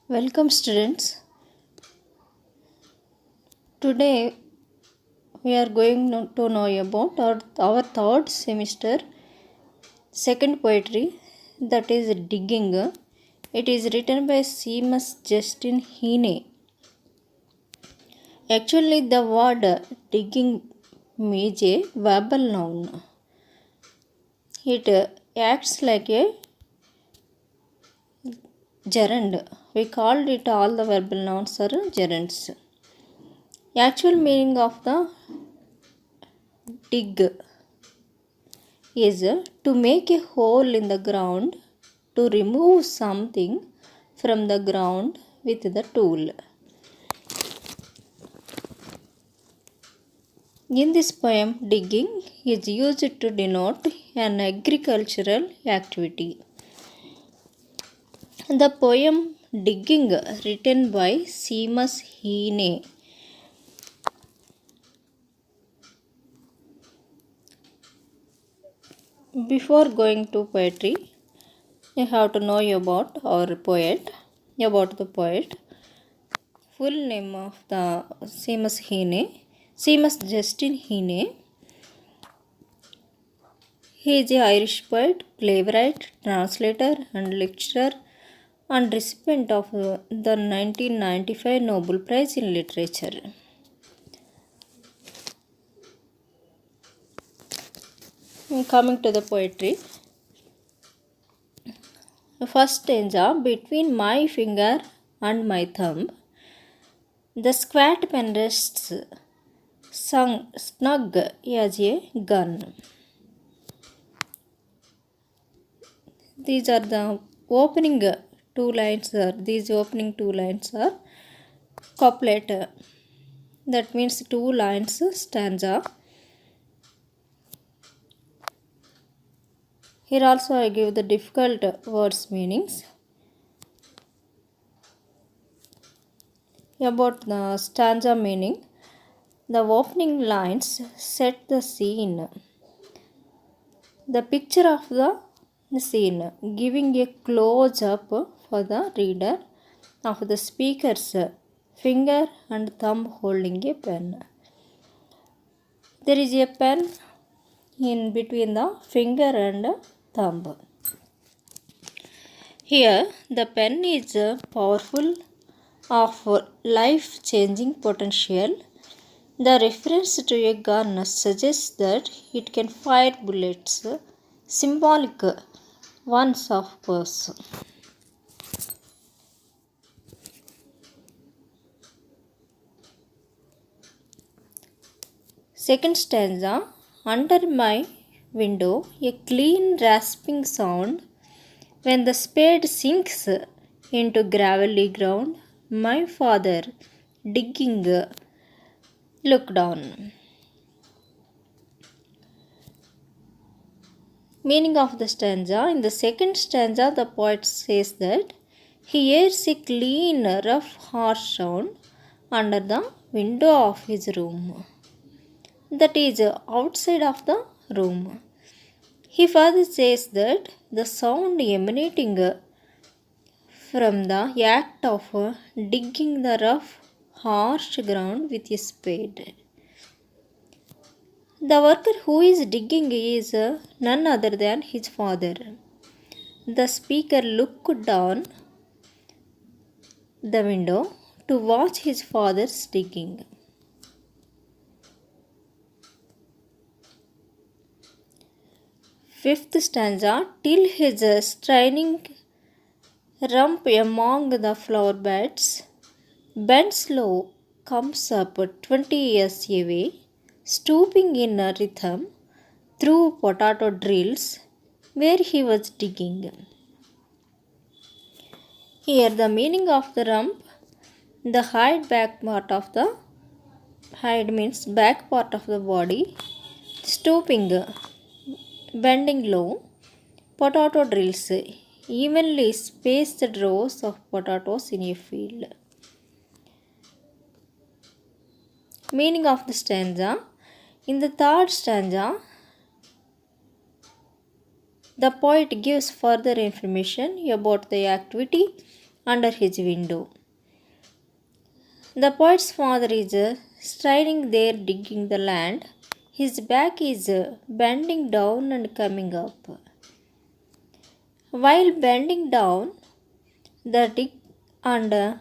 Welcome, students. Today we are going to know about our third semester second poetry, that is Digging. It is written by Seamus Justin Heaney. Actually, the word digging means a verbal noun. It acts like a gerund. We called it all the verbal nouns are gerunds. Actual meaning of the dig is to make a hole in the ground to remove something from the ground with the tool. In this poem, digging is used to denote an agricultural activity. The poem Digging, written by Seamus Heaney. Before going to poetry, you have to know about the poet. Full name of the Seamus Justin Heaney. He is an Irish poet, playwright, translator and lecturer and recipient of the 1995 Nobel Prize in Literature. Coming to the poetry. First stanza, between my finger and my thumb, the squat pen rests snug as a gun. These are the opening two lines are couplet. That means 2 lines stanza. Here also I give the difficult words meanings. About the stanza meaning, the opening lines set the scene. The picture of the scene, giving a close up for the reader of the speaker's finger and thumb holding a pen. There is a pen in between the finger and thumb. Here the pen is powerful, of life-changing potential. The reference to a gun suggests that it can fire bullets, symbolic ones of course. Second stanza, under my window a clean rasping sound. When the spade sinks into gravelly ground, my father digging looked down. Meaning of the stanza. In the second stanza, the poet says that he hears a clean, rough, harsh sound under the window of his room. That is outside of the room. He further says that the sound emanating from the act of digging the rough, harsh ground with a spade. The worker who is digging is none other than his father. The speaker looked down the window to watch his father's digging. Fifth stanza, till his straining rump among the flower beds, bends low, comes up 20 years away, stooping in a rhythm through potato drills where he was digging. Here the meaning of the rump, the back part of the body, stooping, bending low, potato drills, evenly spaced rows of potatoes in a field. Meaning of the stanza. In the third stanza, the poet gives further information about the activity under his window. The poet's father is striding there digging the land. His back is bending down and coming up. While bending down, the dig and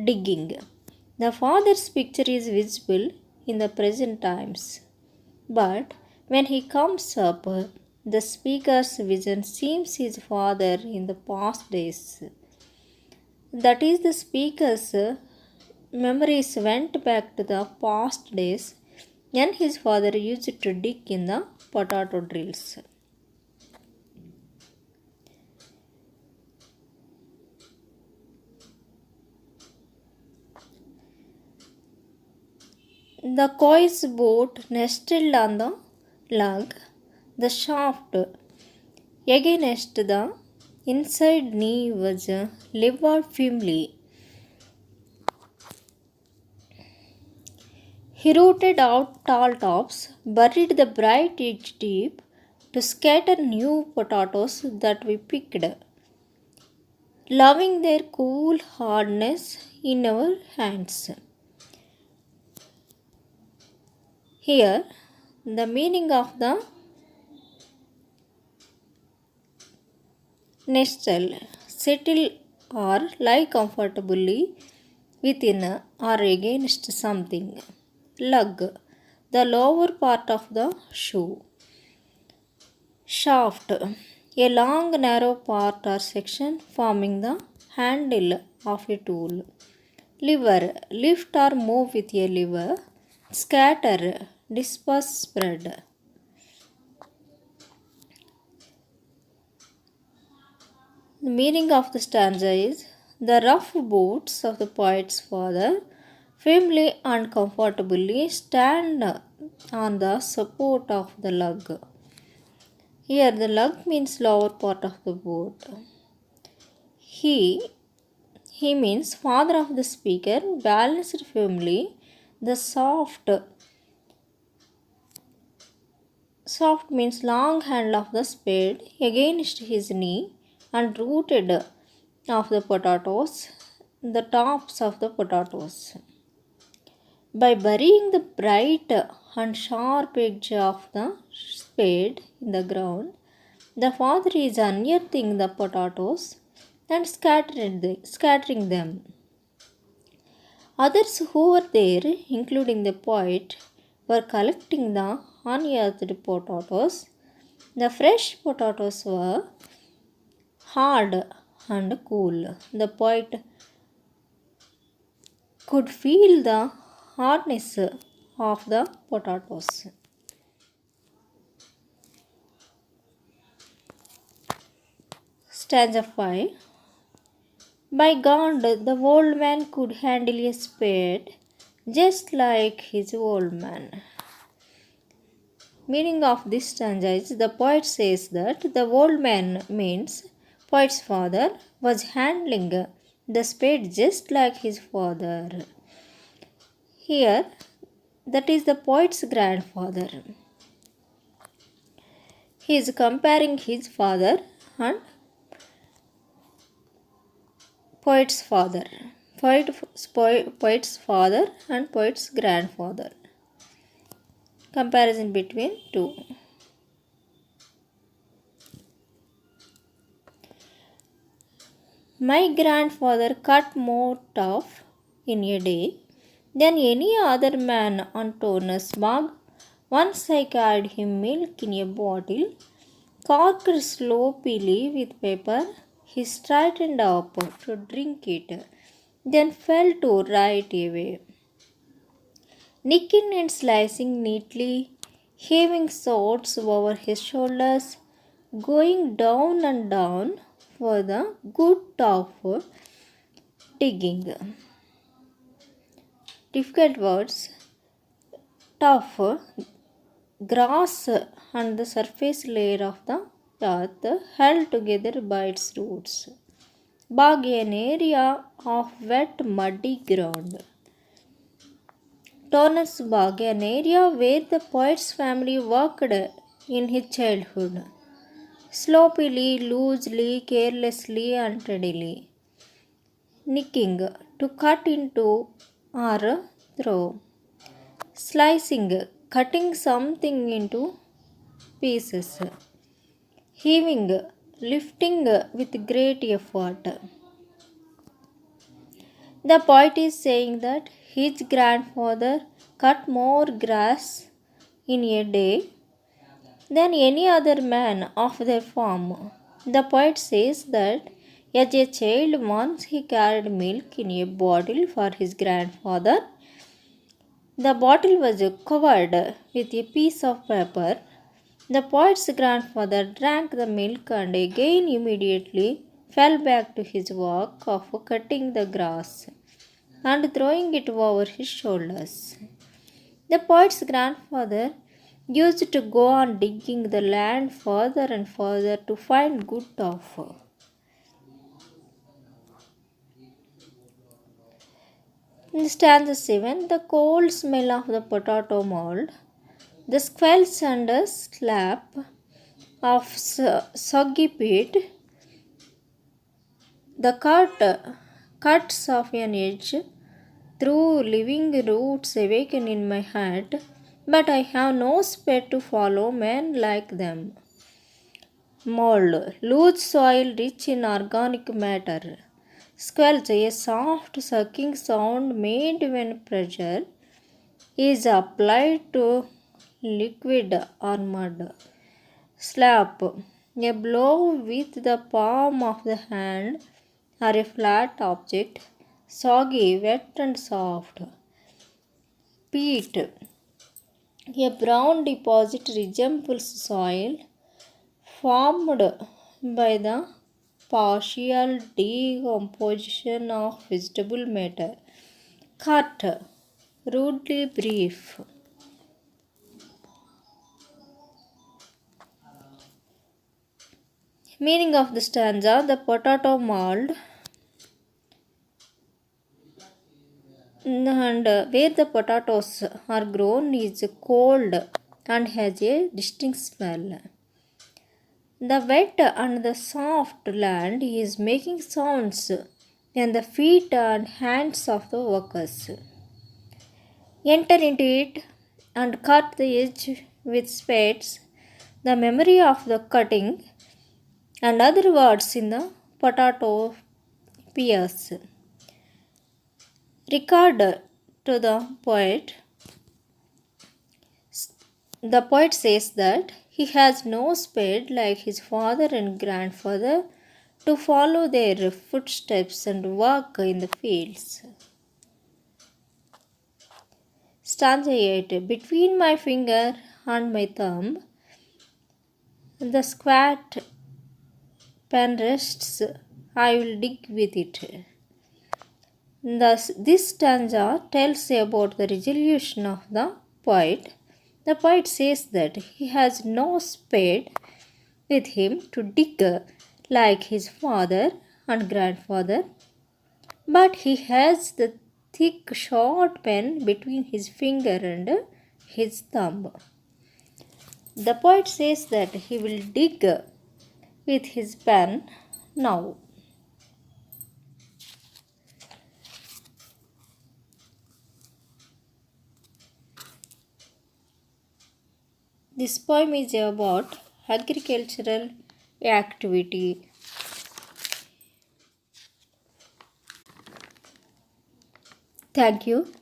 digging. The father's picture is visible in the present times. But when he comes up, the speaker's vision seems his father in the past days. That is, the speaker's memories went back to the past days when his father used to dig in the potato drills. The coy's boat nestled on the log, the shaft against the inside knee was levered firmly. He rooted out tall tops, buried the bright edge deep to scatter new potatoes that we picked, loving their cool hardness in our hands. Here, the meaning of the nestle, settle or lie comfortably within or against something. Lug, the lower part of the shoe. Shaft, a long narrow part or section forming the handle of a tool. Lever, lift or move with a lever. Scatter, disperse, spread. The meaning of the stanza is the rough boots of the poet's father firmly and comfortably stand on the support of the lug. Here the lug means lower part of the boat. He means father of the speaker balanced firmly the soft means long handle of the spade against his knee and rooted of the potatoes, the tops of the potatoes. By burying the bright and sharp edge of the spade in the ground, the father is unearthing the potatoes and scattering them. Others who were there, including the poet, were collecting the unearthed potatoes. The fresh potatoes were hard and cool. The poet could feel the hardness of the potatoes. Stanza 5. By God, the old man could handle a spade just like his old man. Meaning of this stanza is the poet says that the old man means poet's father was handling the spade just like his father. Here, that is the poet's grandfather. He is comparing his father and poet's father. Poet's father and poet's grandfather. Comparison between two. My grandfather cut more tough in a day than any other man on Tornus Bog. Once I carried him milk in a bottle, corked sloppily with paper. He straightened up to drink it, then fell to right away. Nicking and slicing neatly, heaving swords over his shoulders, going down and down for the good of digging. Difficult words. Tough, grass and the surface layer of the earth held together by its roots. Bog, an area of wet muddy ground. Tornus Bog, an area where the poet's family worked in his childhood. Sloppily, loosely, carelessly, unsteadily. nicking, to cut into or throw. Slicing, cutting something into pieces. Heaving, lifting with great effort. The poet is saying that his grandfather cut more grass in a day than any other man of their farm. The poet says that as a child once he carried milk in a bottle for his grandfather. The bottle was covered with a piece of paper. The poet's grandfather drank the milk and again immediately fell back to his work of cutting the grass and throwing it over his shoulders. The poet's grandfather used to go on digging the land further and further to find good turf. In stanza 7, the cold smell of the potato mold, the squelch and slap of soggy peat, the cuts of an edge through living roots awaken in my heart, but I have no spade to follow men like them. Mold, loose soil rich in organic matter. Squelch, a soft sucking sound made when pressure is applied to liquid or mud. Slap, a blow with the palm of the hand or a flat object, soggy, wet and soft. Peat, a brown deposit resembles soil formed by the partial decomposition of vegetable matter. Cut, rudely brief. Meaning of the stanza: the potato mold and where the potatoes are grown is cold and has a distinct smell. The wet and the soft land is making sounds and the feet and hands of the workers. Enter into it and cut the edge with spades. The memory of the cutting and other words in the potato pierce. Regard to the poet. The poet says that he has no spade like his father and grandfather to follow their footsteps and work in the fields. Stanza 8. Between my finger and my thumb, the squat pen rests, I will dig with it. Thus, this stanza tells about the resolution of the poet. The poet says that he has no spade with him to dig like his father and grandfather, but he has the thick short pen between his finger and his thumb. The poet says that he will dig with his pen now. This poem is about agricultural activity. Thank you.